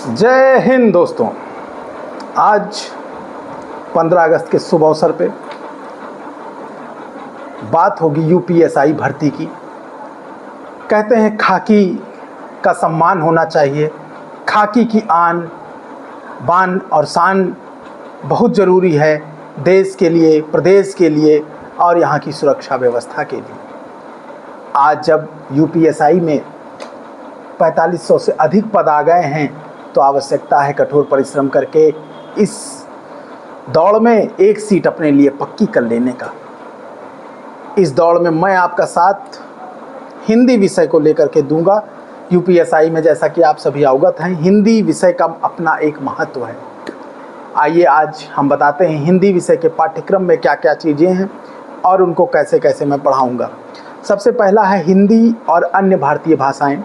जय हिंद दोस्तों। आज 15 अगस्त के शुभ अवसर पे बात होगी यूपीएसआई भर्ती की। कहते हैं खाकी का सम्मान होना चाहिए, खाकी की आन बान और शान बहुत ज़रूरी है देश के लिए, प्रदेश के लिए और यहाँ की सुरक्षा व्यवस्था के लिए। आज जब यूपीएसआई में 4500 से अधिक पद आ गए हैं तो आवश्यकता है कठोर परिश्रम करके इस दौड़ में एक सीट अपने लिए पक्की कर लेने का। इस दौड़ में मैं आपका साथ हिंदी विषय को लेकर के दूंगा। यूपीएसआई में जैसा कि आप सभी अवगत हैं, हिंदी विषय का अपना एक महत्व है। आइए आज हम बताते हैं हिंदी विषय के पाठ्यक्रम में क्या क्या चीज़ें हैं और उनको कैसे कैसे मैं पढ़ाऊँगा। सबसे पहला है हिंदी और अन्य भारतीय भाषाएँ।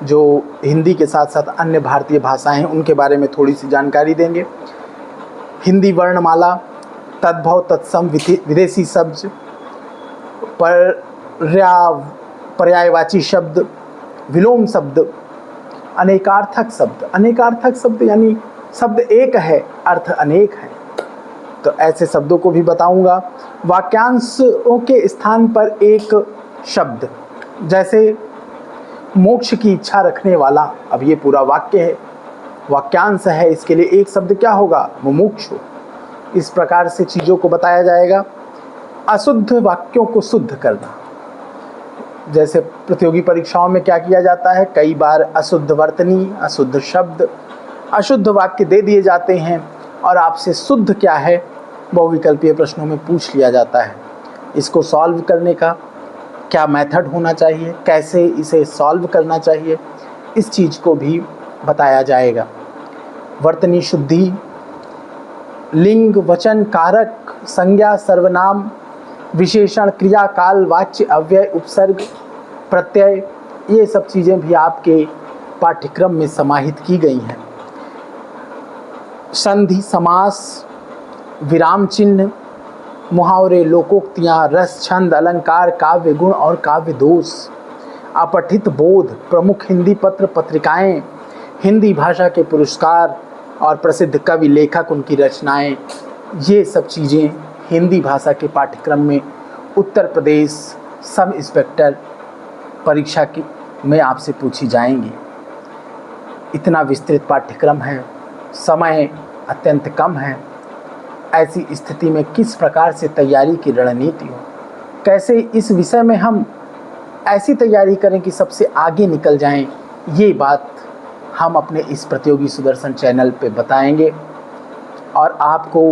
जो हिंदी के साथ साथ अन्य भारतीय भाषाएं हैं उनके बारे में थोड़ी सी जानकारी देंगे। हिंदी वर्णमाला, तद्भव, तत्सम, विदेशी शब्द, पर्यायवाची शब्द, विलोम शब्द, अनेकार्थक शब्द। अनेकार्थक शब्द यानी शब्द एक है, अर्थ अनेक है, तो ऐसे शब्दों को भी बताऊंगा। वाक्यांशों के स्थान पर एक शब्द, जैसे मोक्ष की इच्छा रखने वाला, अब ये पूरा वाक्य है, वाक्यांश है, इसके लिए एक शब्द क्या होगा, मुमुक्षु। इस प्रकार से चीज़ों को बताया जाएगा। अशुद्ध वाक्यों को शुद्ध करना, जैसे प्रतियोगी परीक्षाओं में क्या किया जाता है, कई बार अशुद्ध वर्तनी, अशुद्ध शब्द, अशुद्ध वाक्य दे दिए जाते हैं और आपसे शुद्ध क्या है बहुविकल्पीय प्रश्नों में पूछ लिया जाता है। इसको सॉल्व करने का क्या मेथड होना चाहिए, कैसे इसे सॉल्व करना चाहिए, इस चीज़ को भी बताया जाएगा। वर्तनी शुद्धि, लिंग, वचन, कारक, संज्ञा, सर्वनाम, विशेषण, क्रिया, काल, वाच्य, अव्यय, उपसर्ग, प्रत्यय, ये सब चीज़ें भी आपके पाठ्यक्रम में समाहित की गई हैं। संधि, समास, विराम चिन्ह, मुहावरे, लोकोक्तियाँ, रस, छंद, अलंकार, काव्य गुण और काव्य दोष, अपठित बोध, प्रमुख हिंदी पत्र पत्रिकाएं, हिंदी भाषा के पुरस्कार और प्रसिद्ध कवि लेखक, उनकी रचनाएं, ये सब चीज़ें हिंदी भाषा के पाठ्यक्रम में उत्तर प्रदेश सब इंस्पेक्टर परीक्षा में आपसे पूछी जाएंगी। इतना विस्तृत पाठ्यक्रम है, समय अत्यंत कम है। ऐसी स्थिति में किस प्रकार से तैयारी की रणनीति हो, कैसे इस विषय में हम ऐसी तैयारी करें कि सबसे आगे निकल जाएं, ये बात हम अपने इस प्रतियोगी सुदर्शन चैनल पे बताएंगे। और आपको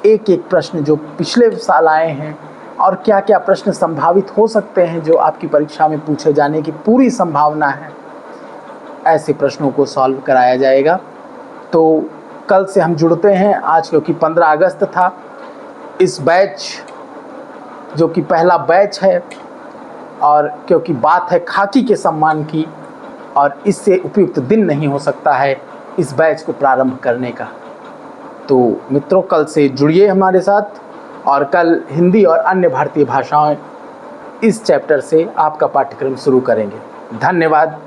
एक एक प्रश्न जो पिछले साल आए हैं और क्या क्या प्रश्न संभावित हो सकते हैं जो आपकी परीक्षा में पूछे जाने की पूरी संभावना है, ऐसे प्रश्नों को सॉल्व कराया जाएगा। तो कल से हम जुड़ते हैं। आज क्योंकि 15 अगस्त था, इस बैच जो कि पहला बैच है और क्योंकि बात है खाकी के सम्मान की और इससे उपयुक्त दिन नहीं हो सकता है इस बैच को प्रारंभ करने का। तो मित्रों, कल से जुड़िए हमारे साथ और कल हिंदी और अन्य भारतीय भाषाएं इस चैप्टर से आपका पाठ्यक्रम शुरू करेंगे। धन्यवाद।